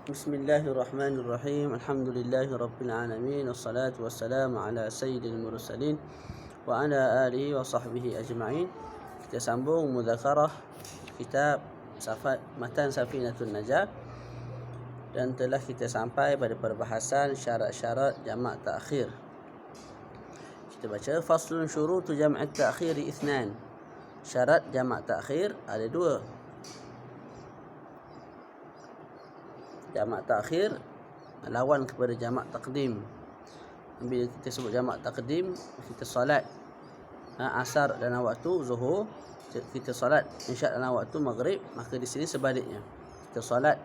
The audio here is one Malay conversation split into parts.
Bismillahirrahmanirrahim. Alhamdulillahirabbil alamin. Wassalatu wassalamu ala sayyidil mursalin wa ala alihi wa sahbihi ajma'in. Kita sambung mudzakarah kitab Matan Safinatun Najah, dan telah kita sampai pada perbahasan syarat-syarat jamak ta'khir. Kita baca faslun syurutu jam'at ta'khiri ithnan. Syarat jamak ta'khir ada dua. Jamak takhir lawan kepada jamak taqdim. Bila kita sebut jamak taqdim, kita solat asar dalam waktu zuhur, kita solat isyak dalam waktu maghrib, maka di sini sebaliknya. Kita solat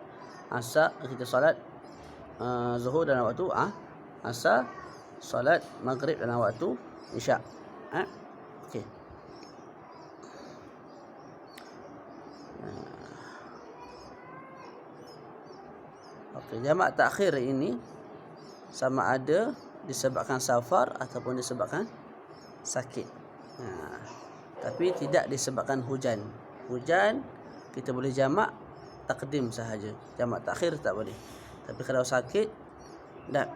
asar, kita solat zuhur dalam waktu asar, solat maghrib dalam waktu isyak. Okey. Jamak takhir ini sama ada disebabkan safar ataupun disebabkan sakit. Tapi tidak disebabkan hujan. Hujan kita boleh jamak takdim sahaja. Jamak takhir tak boleh. Tapi kalau sakit tak.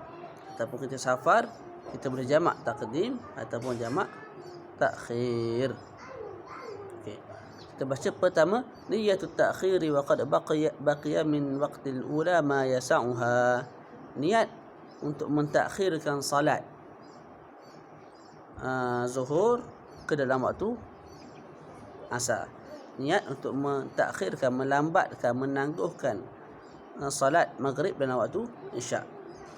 Ataupun kita safar, kita boleh jamak takdim ataupun jamak takhir. Okey. Kita baca pertama, niyatut ta'khiri wa qad baqiya min waqtil ula ma yas'uha. Niat untuk mentakhirkan salat zuhur ke dalam waktu asar. Niat untuk mentakhirkan, melambatkan, menangguhkan salat maghrib dalam waktu isyak.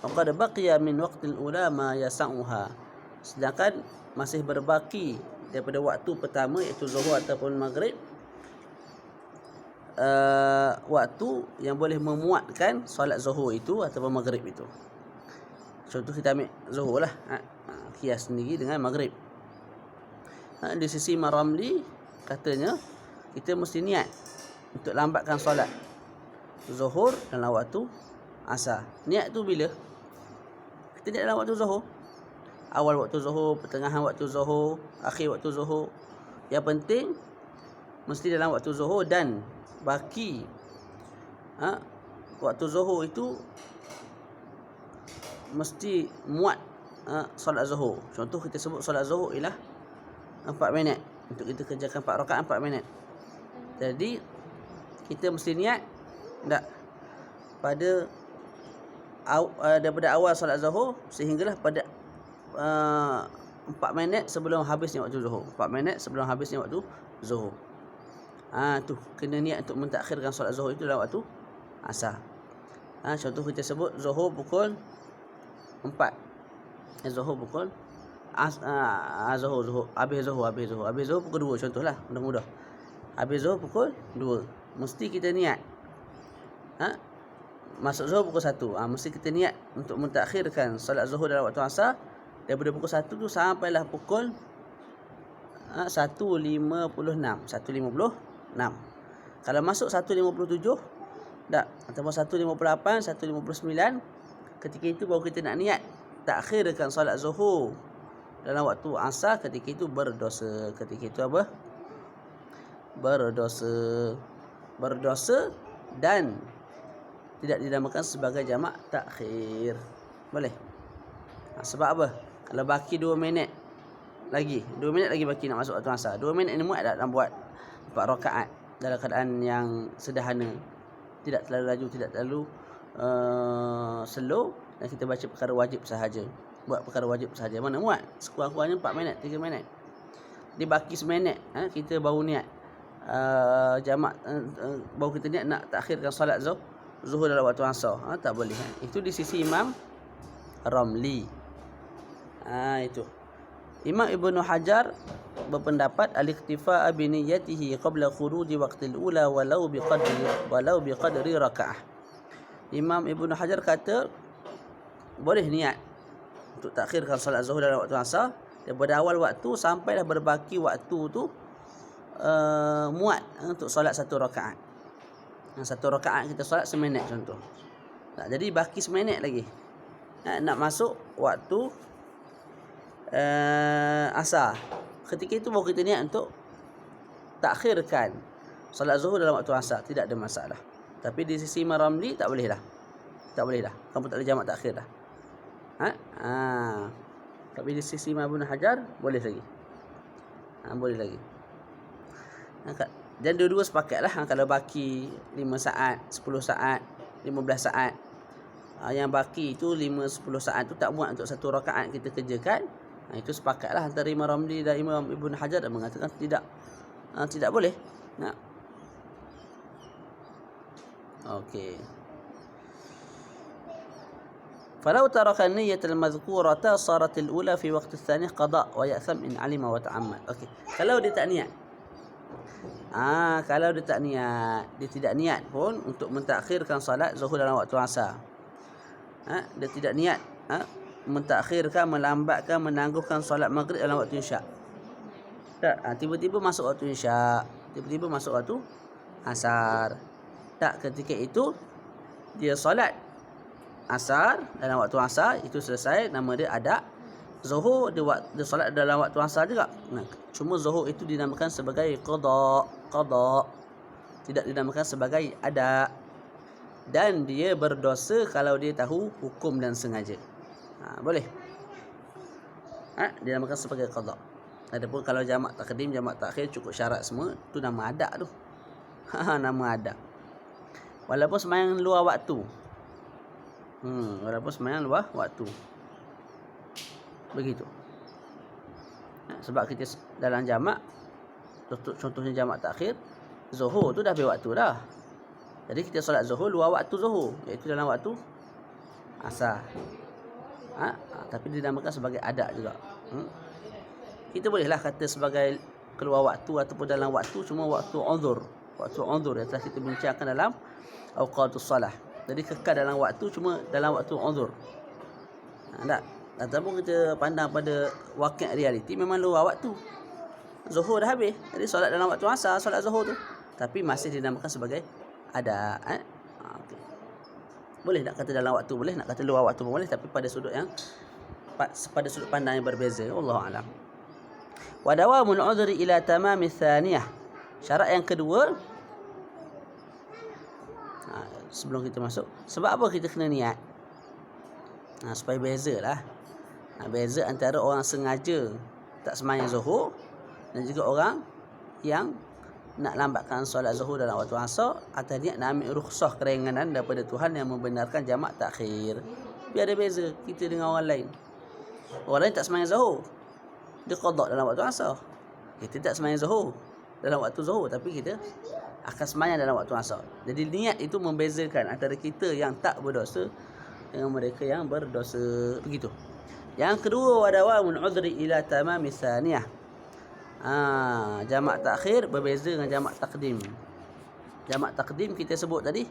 Wa qad baqiya min waqtil ula ma yas'uha. Sedangkan masih berbaki daripada waktu pertama iaitu zuhur ataupun maghrib, waktu yang boleh memuatkan solat zuhur itu ataupun maghrib itu. Contoh kita ambil zuhur lah, kias sendiri dengan maghrib. Di sisi Maramli katanya kita mesti niat untuk lambatkan solat zuhur dalam waktu asar. Niat tu bila? Kita niat dalam waktu zuhur, awal waktu zuhur, pertengahan waktu zuhur, akhir waktu zuhur. Yang penting mesti dalam waktu zuhur, dan baki waktu zuhur itu mesti muat solat zuhur. Contoh kita sebut solat zuhur ialah 4 minit. Untuk kita kerjakan 4 rakaat 4 minit. Jadi kita mesti niat tak pada daripada awal solat zuhur sehinggalah pada 4 minit sebelum habisnya waktu zuhur. 4 minit sebelum habisnya waktu zuhur. Tu kena niat untuk mentakhirkan solat zuhur itu dalam waktu asar. Contoh kita sebut zuhur pukul 4. Zuhur pukul zuhur habis zuhur pukul 2, contohlah, mudah-mudah. Habis zuhur pukul 2. Mesti kita niat. Masuk zuhur pukul 1. Mesti kita niat untuk mentakhirkan solat zuhur dalam waktu asar daripada pukul 1 tu sampailah pukul 1.56. Kalau masuk 1.57 tak, ataupun 1.58, 1.59, ketika itu baru kita nak niat takhirkan solat zuhur dalam waktu asar. Ketika itu berdosa. Ketika itu apa? Berdosa dan tidak dinamakan sebagai jamak takhir. Boleh? Sebab apa? Kalau baki 2 minit lagi, 2 minit lagi baki nak masuk waktu asar. 2 minit ni muat tak nak buat 4 rakaat dalam keadaan yang sederhana, tidak terlalu laju, tidak terlalu slow, dan kita baca perkara wajib sahaja. Buat perkara wajib sahaja. Mana muat? Sekurang-kurangnya 4 minit, 3 minit. Dia baki seminit, kita baru niat jamak, baru kita niat nak takhirkan solat zuhur dalam waktu asar. Tak boleh. Itu di sisi Imam Ramli. Itu. Imam Ibnu Hajar berpendapat al-iktifa' bi niyyatihi qabla khuruji waqtil ula walau biqadri rakaah. Imam Ibnu Hajar kata boleh niat untuk takhirkan solat zuhur dalam waktu asar daripada awal waktu sampailah berbaki waktu tu muat untuk solat 1 rakaat. 1 rakaat kita solat seminit contoh. Jadi baki seminit lagi. Nak masuk waktu asar. Ketika itu baru kita niat untuk takhirkan solat zuhur dalam waktu asar. Tidak ada masalah. Tapi di sisi Imam Ramli tak boleh lah. Tak boleh dah. Kamu tak boleh jamak takhir dah. Tapi di sisi Imam Ibn Hajar boleh lagi. Boleh lagi. Dan dua-dua sepakat lah. Kalau baki 5 saat, 10 saat, 15 saat. Yang baki itu 5-10 saat tu tak muat untuk satu rakaat kita kerjakan. Itu sepakat lah antara Imam Ramli dan Imam Ibn Hajar dan mengatakan tidak boleh. Okey. فلو ترك النية المذكورة صارت الأولى في وقت الثاني قضاء ويأثم إن علم وتعمد. Okey. Kalau dia tak niat. Kalau dia tak niat, dia tidak niat pun untuk mentakhirkan solat zuhur dalam waktu asar. Dia tidak niat mentakhirkan, melambatkan, menangguhkan solat maghrib dalam waktu isyak. Tak, tiba-tiba masuk waktu isyak, tiba-tiba masuk waktu asar. Tak, ketika itu dia solat asar dalam waktu asar, itu selesai, nama dia ada. Zuhur dia solat dalam waktu asar juga. Cuma zuhur itu dinamakan sebagai qada, tidak dinamakan sebagai ada. Dan dia berdosa kalau dia tahu hukum dan sengaja. Boleh. Dinamakan sebagai qada. Adapun kalau jamak takdim, jamak takhir cukup syarat semua, tu nama ada tu. Nama ada. Walaupun sembahyang luar waktu. Walaupun sembahyang luar waktu. Begitu. Sebab kita dalam jamak, contohnya jamak takhir, zuhur tu dah habis waktu dah. Jadi kita solat zuhur luar waktu zuhur, iaitu dalam waktu asar. Tapi dinamakan sebagai adak juga. Kita bolehlah kata sebagai keluar waktu ataupun dalam waktu, cuma waktu uzur. Waktu uzur yang telah kita bincangkan dalam awqatus salah. Jadi kekal dalam waktu, cuma dalam waktu uzur. Tak. Ataupun kita pandang pada wakil realiti, memang luar waktu. Zuhur dah habis. Jadi solat dalam waktu asar, solat zuhur tu. Tapi masih dinamakan sebagai ada. Okay. Boleh nak kata dalam waktu, boleh nak kata luar waktu pun boleh, tapi pada sudut pandang yang berbeza. Wallahu a'lam. Wa dawamul udhri ila tamami tsaniyah. Syarat yang kedua, sebelum kita masuk, sebab apa kita kena niat? Supaya bezalah. Beza antara orang sengaja tak sembahyang zuhur dan juga orang yang nak lambatkan solat zuhur dalam waktu asar atau niat nak ambil rukhsah keringanan daripada Tuhan yang membenarkan jamak takhir. Biar ada beza kita dengan orang lain. Orang lain tak sembahyang zuhur, dia qada dalam waktu asar. Kita tak sembahyang zuhur dalam waktu zuhur, tapi kita akan sembahyang dalam waktu asar. Jadi niat itu membezakan antara kita yang tak berdosa dengan mereka yang berdosa. Begitu. Yang kedua, wadawamul udhri ila tamami tsaniyah. Jamak takhir berbeza dengan jamak takdim. Jamak takdim kita sebut tadi.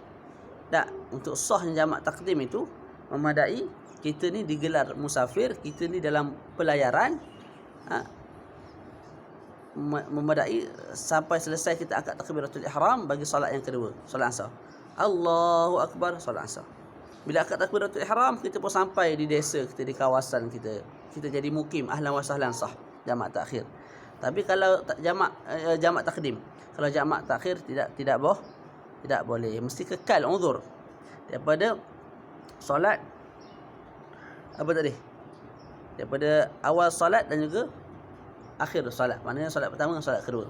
Tak, untuk sahnya jamak takdim itu memadai kita ni digelar musafir, kita ni dalam pelayaran. Memadai sampai selesai kita angkat takbiratul ihram bagi solat yang kedua, solat asar. Allahu akbar, solat asar. Bila akad takbiratul ihram, kita pun sampai di desa kita, di kawasan kita. Kita jadi mukim, ahlan wa sahlan, sah jamak takhir. Tapi kalau jamak takdim, kalau jamak takhir tidak boleh. Mesti kekal uzur. Daripada solat apa tadi? Daripada awal solat dan juga akhir solat. Maknanya solat pertama dan solat kedua.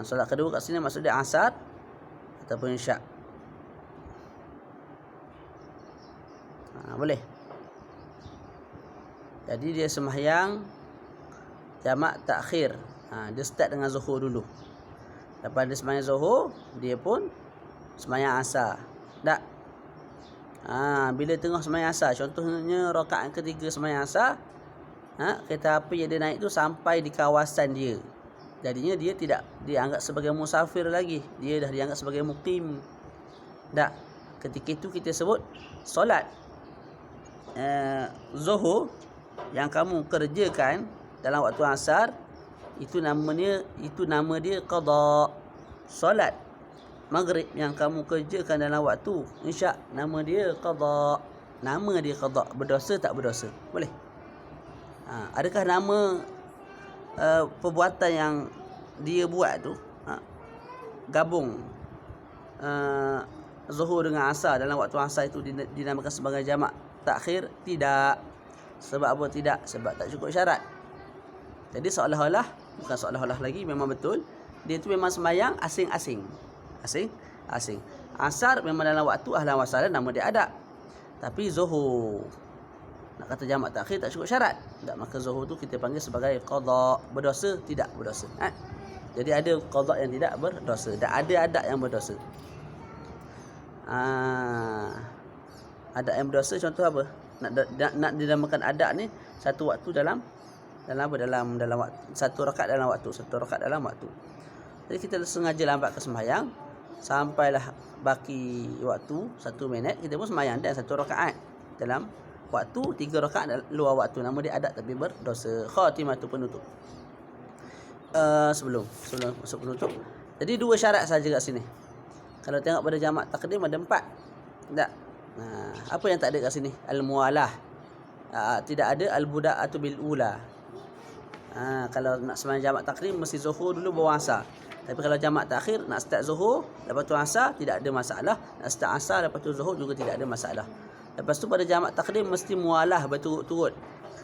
Solat kedua kat sini maksudnya asar ataupun isyak. Boleh. Jadi dia sembahyang jamak takhir. Dia start dengan zuhur dulu. Lepas dia sembahyang zuhur, dia pun sembahyang asar. Tak. Bila tengah sembahyang asar, contohnya rakaat ketiga sembahyang asar, kereta api yang dia naik tu sampai di kawasan dia. Jadinya dia tidak dianggap sebagai musafir lagi. Dia dah dianggap sebagai mukim. Tak. Ketika itu kita sebut solat zuhur yang kamu kerjakan dalam waktu asar, itu nama dia qada. Solat maghrib yang kamu kerjakan dalam waktu isyak, nama dia qada. Nama dia qada. Berdosa tak berdosa? Boleh. Adakah nama perbuatan yang dia buat tu gabung Zuhur dengan asar dalam waktu asar itu dinamakan sebagai jamak takhir? Tidak. Sebab apa tidak? Sebab tak cukup syarat. Jadi seolah-olah, bukan seolah-olah lagi, memang betul, dia itu memang sembahyang asing-asing. Asing-asing. Asar memang dalam waktu ahlan wasalan, nama dia ada. Tapi zuhur, nak kata jamak takhir tak cukup syarat. Tak, maka zuhur tu kita panggil sebagai qada. Berdosa? Tidak berdosa. Jadi ada qada yang tidak berdosa, dan ada adat yang berdosa. Adat yang berdosa contoh apa? Nak dinamakan adat ni satu waktu dalam waktu, satu rakaat dalam waktu. Jadi kita sengaja lambatkan sembahyang sampailah baki waktu 1 minit, kita pun sembahyang dan 1 rakaat dalam waktu, 3 rakaat luar waktu. Nama dia adat tapi berdosa. Khatimah tu penutup. Sebelum masuk penutup. Jadi 2 syarat saja kat sini. Kalau tengok pada jamak takdim ada 4. Tak. Apa yang tak ada kat sini? Al-muwalah. Tidak ada al-buda'atu bil ula. Kalau nak sembahyang jamak takdim mesti zuhur dulu baru asar. Tapi kalau jamak takhir nak start zuhur lepas tu asar tidak ada masalah. Nak start asar lepas tu zuhur juga tidak ada masalah. Lepas tu pada jamak takdim mesti muwalah berturut-turut.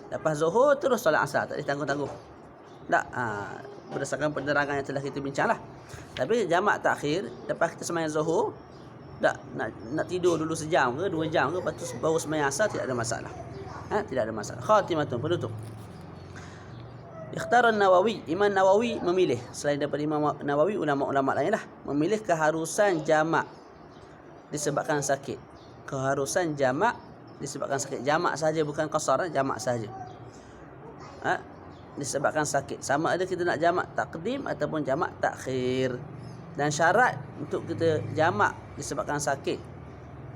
Lepas zuhur terus solat asar, tak ditangguh-tangguh. Tak. Berdasarkan penerangan yang telah kita bincanglah. Tapi jamak takhir lepas kita sembahyang zuhur, tak nak tidur dulu sejam ke 2 jam ke, lepas tu baru sembahyang asar, tidak ada masalah. Tidak ada masalah. Khatimatun, penutup. Ikhtara Nawawi, Imam Nawawi memilih, selain daripada Imam Nawawi, ulama-ulama lainlah memilih keharusan jamak disebabkan sakit. Keharusan jamak disebabkan sakit. Jamak saja, bukan qasar, jamak saja. Disebabkan sakit. Sama ada kita nak jamak takdim ataupun jamak takhir. Dan syarat untuk kita jamak disebabkan sakit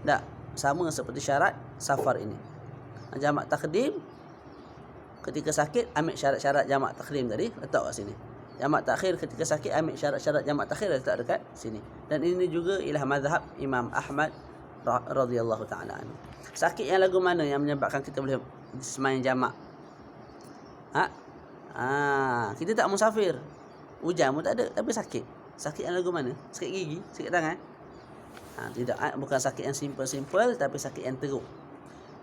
tak sama seperti syarat safar ini. Jamak takdim ketika sakit, ambil syarat-syarat jamak takdim tadi, letak kat sini. Jamak takhir ketika sakit, ambil syarat-syarat jamak takhir, letak dekat sini. Dan ini juga ialah mazhab Imam Ahmad radhiyallahu ta'ala anhu. Sakit yang lagu mana yang menyebabkan kita boleh sembahyang jamak? Kita tak musafir, hujan pun tak ada, tapi sakit. Sakit yang lagu mana? Sakit gigi? Sakit tangan? Tidak, bukan sakit yang simple-simple, tapi sakit yang teruk.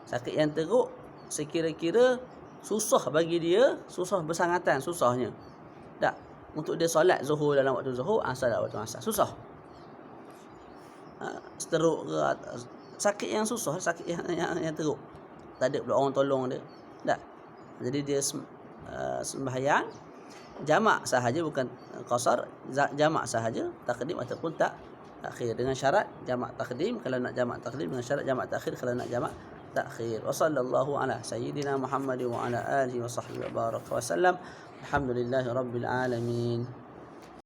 Sakit yang teruk sekira-kira susah bagi dia, susah bersangatan, susahnya. Tak, untuk dia solat zuhur dalam waktu zuhur, asar dalam waktu asar, susah. Teruk ke, sakit yang susah, sakit yang teruk. Tak ada pula orang tolong dia. Tak. Jadi dia sembahyang jamak sahaja, bukan qasar, jamak sahaja, takdim ataupun takhir, dengan syarat jamak takdim kalau nak jamak takdim, dengan syarat jamak takhir kalau nak jamak takhir. Wa sallallahu ala sayyidina Muhammad wa ala alihi wa sahbihi wa baraka wa sallam. Alhamdulillahirabbil alamin.